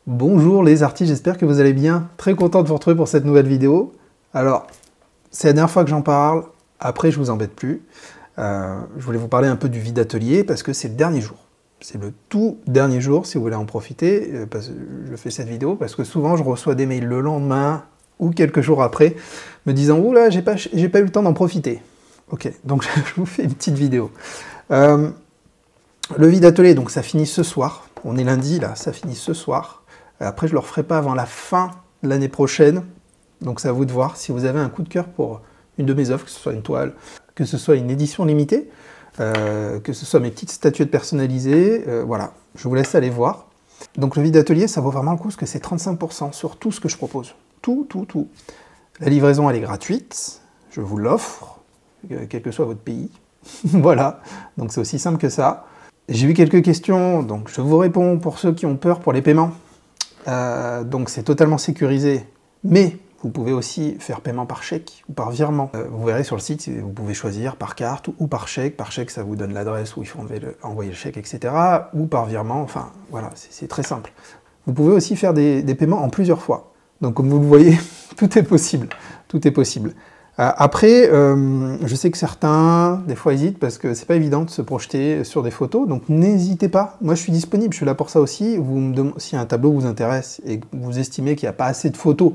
Bonjour les artistes, j'espère que vous allez bien. Très content de vous retrouver pour cette nouvelle vidéo. Alors, c'est la dernière fois que j'en parle, après je vous embête plus. Je voulais vous parler un peu du vide atelier parce que c'est le dernier jour. C'est le tout dernier jour, si vous voulez en profiter. Je fais cette vidéo parce que souvent je reçois des mails le lendemain ou quelques jours après me disant « Oula, j'ai pas eu le temps d'en profiter ». Ok, donc je vous fais une petite vidéo. Le vide atelier, donc ça finit ce soir. On est lundi là, ça finit ce soir. Après, je ne le referai pas avant la fin de l'année prochaine. Donc c'est à vous de voir si vous avez un coup de cœur pour une de mes œuvres, que ce soit une toile, que ce soit une édition limitée, que ce soit mes petites statuettes personnalisées. Voilà, je vous laisse aller voir. Donc le vide atelier, ça vaut vraiment le coup parce que c'est 35% sur tout ce que je propose. Tout. La livraison, elle est gratuite. Je vous l'offre, quel que soit votre pays. Voilà, donc c'est aussi simple que ça. J'ai eu quelques questions, donc je vous réponds pour ceux qui ont peur pour les paiements. Donc c'est totalement sécurisé, mais vous pouvez aussi faire paiement par chèque ou par virement. Vous verrez sur le site, vous pouvez choisir par carte ou par chèque. Par chèque, ça vous donne l'adresse où il faut envoyer le chèque, etc. Ou par virement, enfin voilà, c'est très simple. Vous pouvez aussi faire des paiements en plusieurs fois. Donc comme vous le voyez, tout est possible. Tout est possible. Après, je sais que certains, des fois, hésitent parce que c'est pas évident de se projeter sur des photos, donc n'hésitez pas. Moi, je suis disponible, je suis là pour ça aussi. Si un tableau vous intéresse et que vous estimez qu'il n'y a pas assez de photos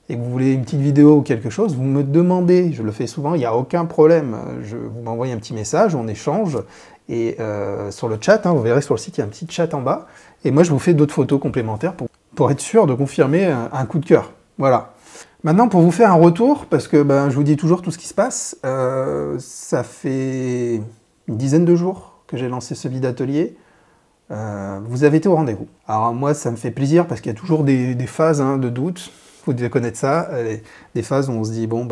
et que vous voulez une petite vidéo ou quelque chose, vous me demandez. Je le fais souvent, il n'y a aucun problème. Vous m'envoyez un petit message, on échange. Et sur le chat, vous verrez sur le site, il y a un petit chat en bas. Et moi, je vous fais d'autres photos complémentaires pour être sûr de confirmer un coup de cœur. Voilà. Maintenant, pour vous faire un retour, parce que je vous dis toujours tout ce qui se passe, ça fait une dizaine de jours que j'ai lancé ce vide atelier. Vous avez été au rendez-vous. Alors moi, ça me fait plaisir parce qu'il y a toujours des phases de doute. Vous devez connaître ça, des phases où on se dit, bon,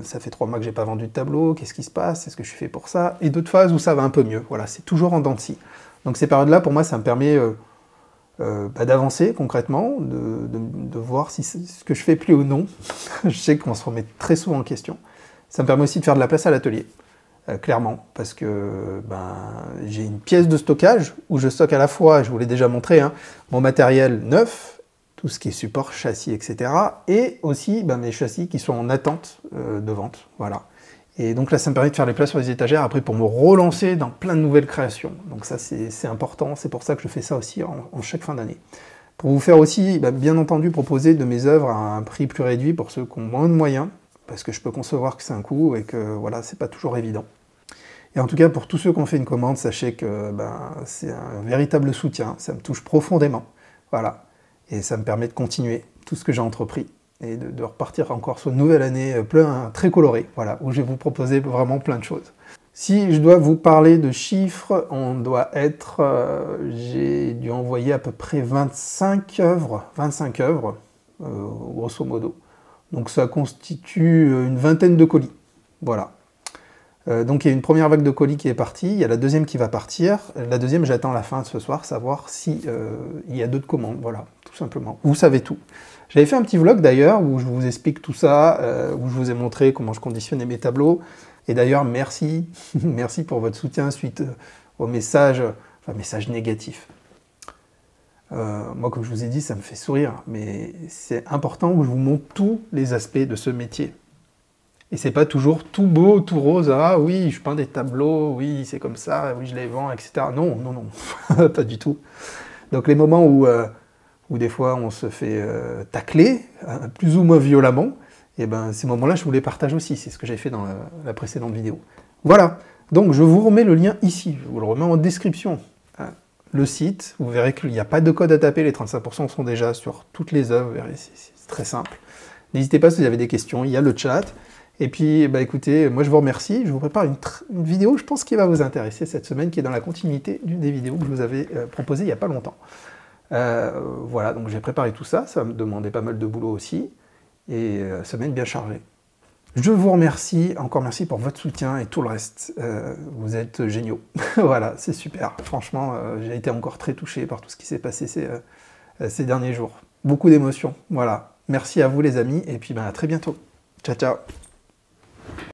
ça fait 3 mois que j'ai pas vendu de tableau, qu'est-ce qui se passe, est-ce que je suis fait pour ça? Et d'autres phases où ça va un peu mieux. Voilà, c'est toujours en dents de scie. Donc ces périodes-là, pour moi, ça me permet d'avancer concrètement, de voir si ce que je fais plaît ou non. Je sais qu'on se remet très souvent en question. Ça me permet aussi de faire de la place à l'atelier, clairement, parce que j'ai une pièce de stockage où je stocke à la fois, je vous l'ai déjà montré, mon matériel neuf, tout ce qui est support, châssis, etc. Et aussi mes châssis qui sont en attente de vente. Voilà. Et donc là, ça me permet de faire les places sur les étagères après pour me relancer dans plein de nouvelles créations. Donc ça, c'est important. C'est pour ça que je fais ça aussi en chaque fin d'année. Pour vous faire aussi, bien entendu, proposer de mes œuvres à un prix plus réduit pour ceux qui ont moins de moyens, parce que je peux concevoir que c'est un coût et que voilà, c'est pas toujours évident. Et en tout cas, pour tous ceux qui ont fait une commande, sachez que c'est un véritable soutien. Ça me touche profondément. Voilà. Et ça me permet de continuer tout ce que j'ai entrepris. Et de repartir encore sur une nouvelle année très colorée, voilà, où je vais vous proposer vraiment plein de choses. Si je dois vous parler de chiffres, on doit être... j'ai dû envoyer à peu près 25 œuvres, grosso modo. Donc ça constitue une vingtaine de colis, voilà. Donc il y a une première vague de colis qui est partie, il y a la deuxième qui va partir. La deuxième, j'attends la fin de ce soir, savoir si il y a d'autres commandes, voilà, tout simplement. Vous savez tout. J'avais fait un petit vlog d'ailleurs où je vous explique tout ça, où je vous ai montré comment je conditionnais mes tableaux. Et d'ailleurs, merci, merci pour votre soutien suite aux messages négatifs. Moi, comme je vous ai dit, ça me fait sourire, mais c'est important que je vous montre tous les aspects de ce métier. Et c'est pas toujours tout beau, tout rose, ah oui, je peins des tableaux, oui, c'est comme ça, oui, je les vends, etc. Non, pas du tout. Donc les moments où des fois on se fait tacler, plus ou moins violemment, et ces moments-là, je vous les partage aussi, c'est ce que j'ai fait dans la précédente vidéo. Voilà, donc je vous remets le lien ici, je vous le remets en description. Le site, vous verrez qu'il n'y a pas de code à taper, les 35% sont déjà sur toutes les œuvres, vous verrez, c'est très simple. N'hésitez pas si vous avez des questions, il y a le chat. Et puis, écoutez, moi je vous remercie, je vous prépare une vidéo, je pense, qui va vous intéresser cette semaine, qui est dans la continuité d'une des vidéos que je vous avais proposées il n'y a pas longtemps. Voilà, donc j'ai préparé tout ça, ça va me demander pas mal de boulot aussi, et semaine bien chargée. Je vous remercie, encore merci pour votre soutien et tout le reste, vous êtes géniaux. Voilà, c'est super, franchement, j'ai été encore très touché par tout ce qui s'est passé ces derniers jours. Beaucoup d'émotions, voilà. Merci à vous les amis, et puis à très bientôt. Ciao, ciao.